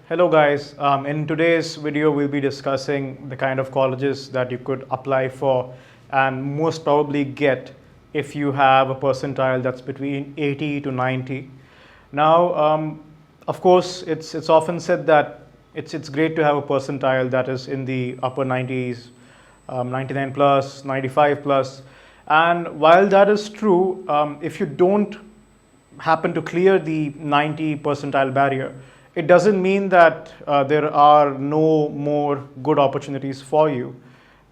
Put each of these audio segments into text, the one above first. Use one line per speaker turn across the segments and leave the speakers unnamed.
Hello guys, in today's video we'll be discussing the kind of colleges that you could apply for and most probably get if you have a percentile that's between 80 to 90. Now, of course, it's often said that it's great to have a percentile that is in the upper 90s, 99 plus, 95 plus. And while that is true, if you don't happen to clear the 90 percentile barrier, it doesn't mean that there are no more good opportunities for you.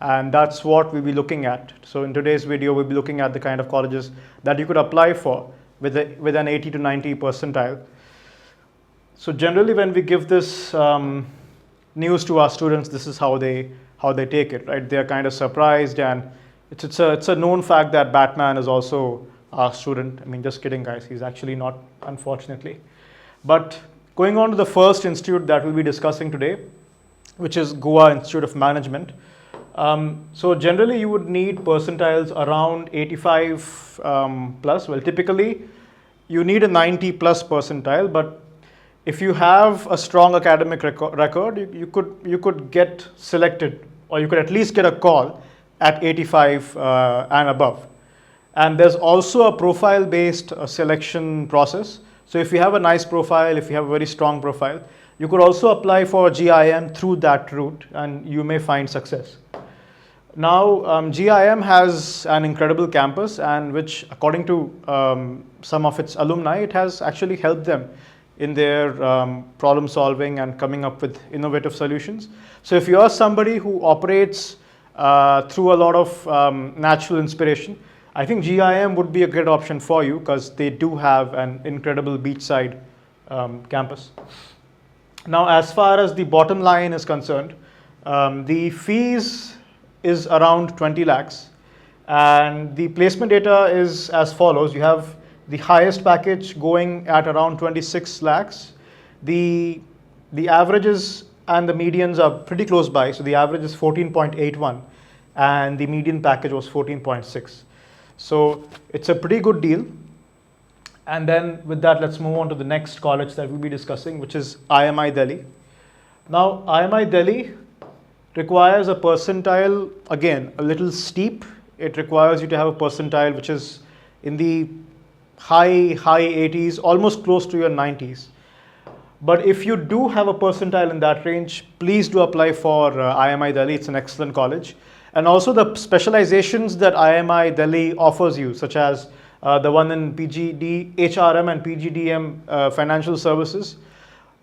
And that's what we'll be looking at. So in today's video, we'll be looking at the kind of colleges that you could apply for with an 80 to 90 percentile. So generally when we give this news to our students, this is how they take it, right? They're kind of surprised, and it's a known fact that Batman is also our student. I mean, just kidding guys, he's actually not, unfortunately. But going on to the first institute that we'll be discussing today, which is Goa Institute of Management. So generally you would need percentiles around 85 plus. Well, typically you need a 90 plus percentile, but if you have a strong academic record, you could get selected, or you could at least get a call at 85 and above. And there's also a profile-based selection process. So if you have a nice profile, if you have a very strong profile, you could also apply for GIM through that route and you may find success. Now, GIM has an incredible campus, and which according to some of its alumni, it has actually helped them in their problem solving and coming up with innovative solutions. So if you are somebody who operates through a lot of natural inspiration, I think GIM would be a great option for you because they do have an incredible beachside campus. Now, as far as the bottom line is concerned, the fees is around 20 lakhs, and the placement data is as follows. You have the highest package going at around 26 lakhs. The averages and the medians are pretty close by. So the average is 14.81 and the median package was 14.6. So it's a pretty good deal. And then with that, let's move on to the next college that we'll be discussing, which is IMI Delhi. Now, IMI Delhi requires a percentile, again, a little steep. It requires you to have a percentile which is in the high 80s, almost close to your 90s. But if you do have a percentile in that range, please do apply for IMI Delhi. It's an excellent college. And also the specializations that IMI Delhi offers you, such as the one in PGD, HRM and PGDM financial services.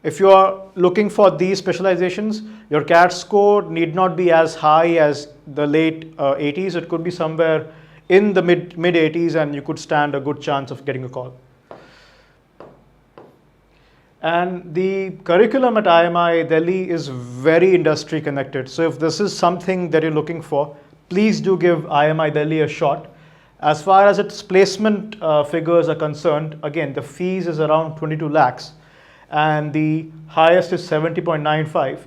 If you are looking for these specializations, your CAT score need not be as high as the late 80s. It could be somewhere in the mid 80s, and you could stand a good chance of getting a call. And the curriculum at IMI Delhi is very industry connected. So if this is something that you're looking for, please do give IMI Delhi a shot. As far as its placement figures are concerned, again, the fees is around 22 lakhs and the highest is 70.95.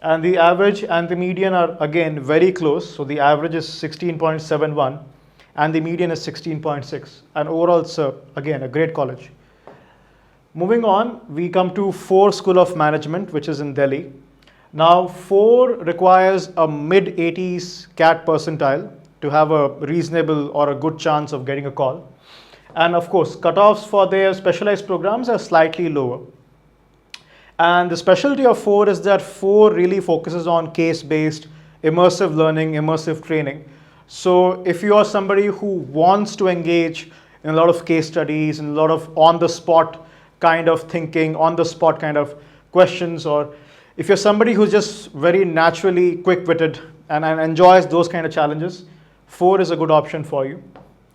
And the average and the median are again very close. So the average is 16.71 and the median is 16.6. And overall, it's again a great college. Moving on, we come to 4 School of Management, which is in Delhi. Now, 4 requires a mid-80s CAT percentile to have a reasonable or a good chance of getting a call. And of course, cutoffs for their specialized programs are slightly lower. And the specialty of 4 is that 4 really focuses on case-based, immersive learning, immersive training. So if you are somebody who wants to engage in a lot of case studies and a lot of on-the-spot kind of thinking, on the spot kind of questions, or if you're somebody who's just very naturally quick-witted and enjoys those kind of challenges, 4 is a good option for you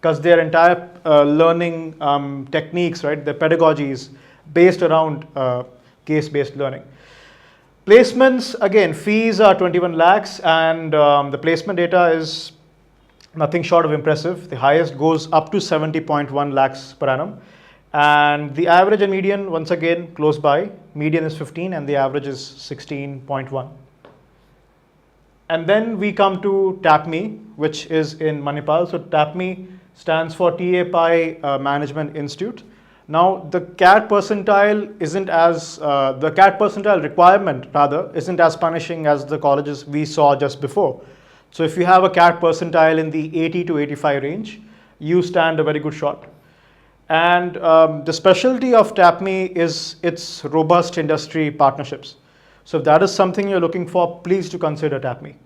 because their entire learning techniques, right, their pedagogy is based around case-based learning. Placements, again, fees are 21 lakhs and the placement data is nothing short of impressive. The highest goes up to 70.1 lakhs per annum. And the average and median, once again, close by. Median is 15 and the average is 16.1. And then we come to TAPMI, which is in Manipal. So TAPMI stands for TA Pai Management Institute. Now, the CAT percentile the CAT percentile requirement rather isn't as punishing as the colleges we saw just before. So if you have a CAT percentile in the 80 to 85 range, you stand a very good shot. And the specialty of TAPME is its robust industry partnerships. So if that is something you're looking for, please do consider TAPME.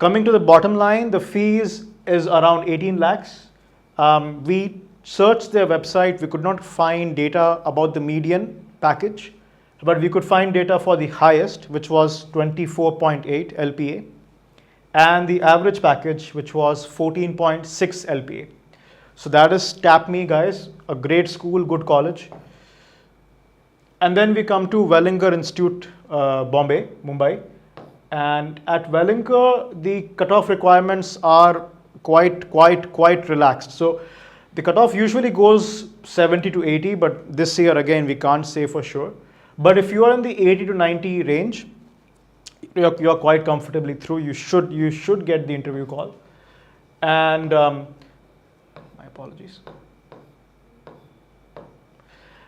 Coming to the bottom line, the fees is around 18 lakhs. We searched their website, we could not find data about the median package, but we could find data for the highest, which was 24.8 LPA, and the average package, which was 14.6 LPA. So that is TAPME, guys, a great school, good college. And then we come to Wellinger Institute, Mumbai. And at Wellinger, the cutoff requirements are quite relaxed. So the cutoff usually goes 70 to 80, but this year again we can't say for sure. But if you are in the 80 to 90 range, you're quite comfortably through. You should get the interview call. And my apologies.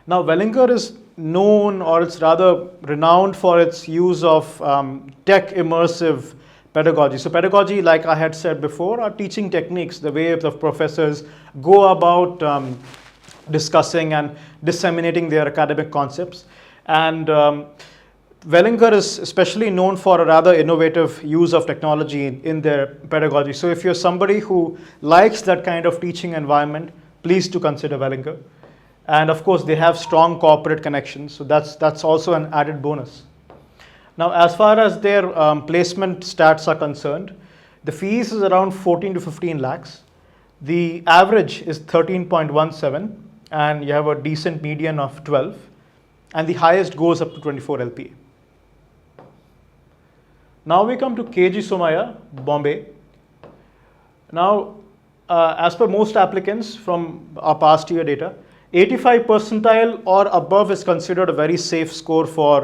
Now Wellinger is known, or it's rather renowned for its use of tech immersive pedagogy. So pedagogy, like I had said before, are teaching techniques, the way the professors go about discussing and disseminating their academic concepts. And Wellinger is especially known for a rather innovative use of technology in their pedagogy. So if you're somebody who likes that kind of teaching environment, please do consider Wellinger. And of course, they have strong corporate connections, so that's also an added bonus. Now, as far as their placement stats are concerned, the fees is around 14 to 15 lakhs. The average is 13.17, and you have a decent median of 12, and the highest goes up to 24 LPA. Now we come to KG Somaiya, Bombay. Now, as per most applicants from our past year data, 85 percentile or above is considered a very safe score for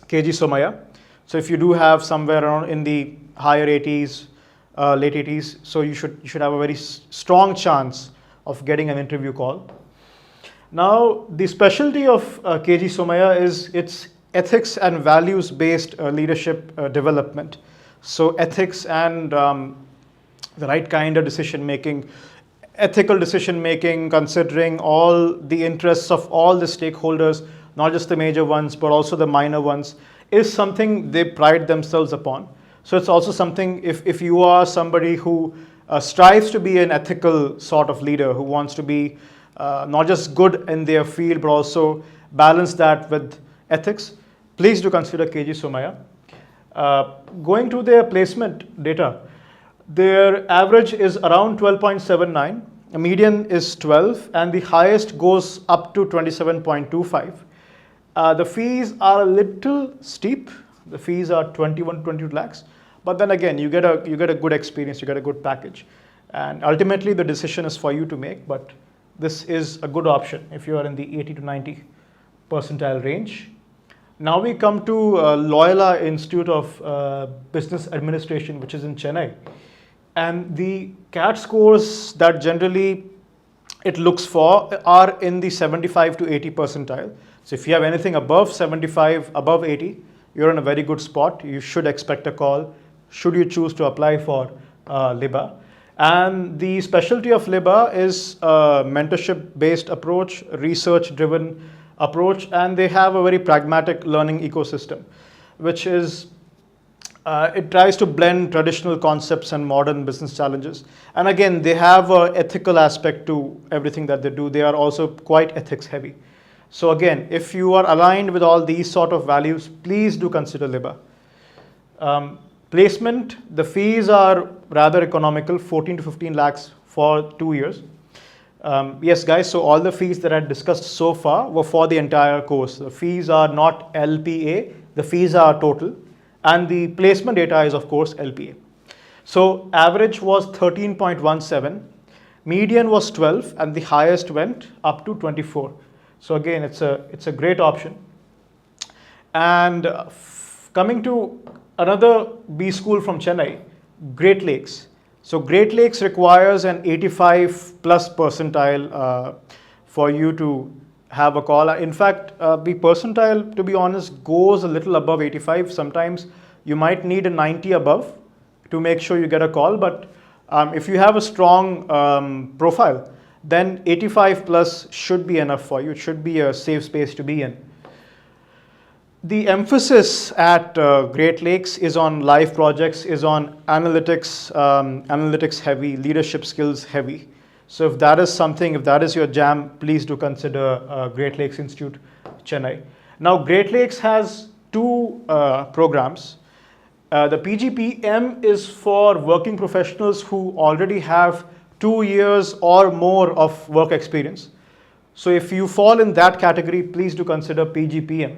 KG Somaiya. So if you do have somewhere around in the higher 80s, late 80s, so you should have a very strong chance of getting an interview call. Now the specialty of KG Somaiya is its ethics and values based leadership development. So ethics and the right kind of decision making, ethical decision making, considering all the interests of all the stakeholders, not just the major ones, but also the minor ones, is something they pride themselves upon. So it's also something, if you are somebody who strives to be an ethical sort of leader, who wants to be not just good in their field, but also balance that with ethics, please do consider KG Somaiya. Going to their placement data, their average is around 12.79, a median is 12, and the highest goes up to 27.25. The fees are a little steep. The fees are 21, 22 lakhs, but then again, you get a good experience, you get a good package, and ultimately the decision is for you to make. But this is a good option if you are in the 80 to 90 percentile range. Now we come to Loyola Institute of Business Administration, which is in Chennai. And the CAT scores that generally it looks for are in the 75 to 80 percentile. So if you have anything above 75, above 80, you're in a very good spot. You should expect a call should you choose to apply for LIBA. And the specialty of LIBA is a mentorship-based approach, research-driven approach, and they have a very pragmatic learning ecosystem, which is it tries to blend traditional concepts and modern business challenges. And again, they have an ethical aspect to everything that they do. They are also quite ethics heavy. So again, if you are aligned with all these sort of values, please do consider LIBA. Placement, the fees are rather economical, 14 to 15 lakhs for 2 years. Yes, guys, so all the fees that I discussed so far were for the entire course. The fees are not LPA, the fees are total. And the placement data is, of course, LPA. So average was 13.17, median was 12, and the highest went up to 24. So again, it's a great option. And coming to another B school from Chennai, Great Lakes. So Great Lakes requires an 85 plus percentile for you to have a call. In fact, the percentile, to be honest, goes a little above 85. Sometimes you might need a 90 above to make sure you get a call. But if you have a strong profile, then 85 plus should be enough for you. It should be a safe space to be in. The emphasis at Great Lakes is on live projects, is on analytics, analytics heavy, leadership skills heavy. So if that is something, if that is your jam, please do consider Great Lakes Institute, Chennai. Now, Great Lakes has two programs. The PGPM is for working professionals who already have 2 years or more of work experience. So if you fall in that category, please do consider PGPM.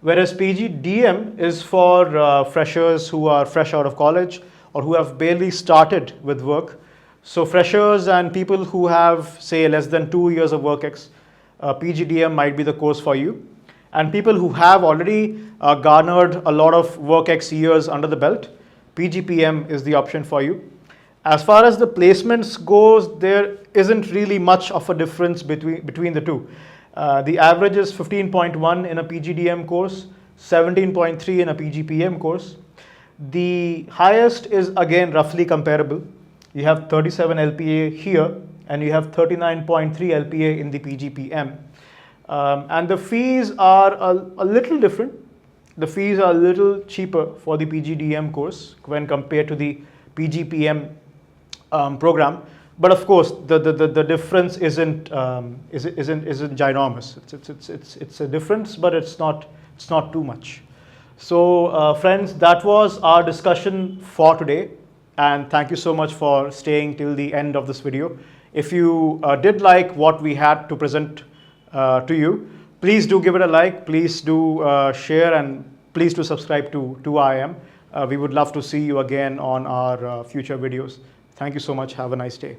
Whereas PGDM is for freshers who are fresh out of college or who have barely started with work. So freshers and people who have, say, less than 2 years of work PGDM might be the course for you. And people who have already garnered a lot of work years under the belt, PGPM is the option for you. As far as the placements goes, there isn't really much of a difference between the two. The average is 15.1 in a PGDM course, 17.3 in a PGPM course. The highest is again roughly comparable. You have 37 LPA here and you have 39.3 LPA in the PGPM. And the fees are a little different. The fees are a little cheaper for the PGDM course when compared to the PGPM program. But of course, the difference isn't ginormous. It's a difference, but it's not too much. So friends, that was our discussion for today. And thank you so much for staying till the end of this video. If you did like what we had to present to you, please do give it a like, please do share, and please do subscribe to IIM. We would love to see you again on our future videos. Thank you so much. Have a nice day.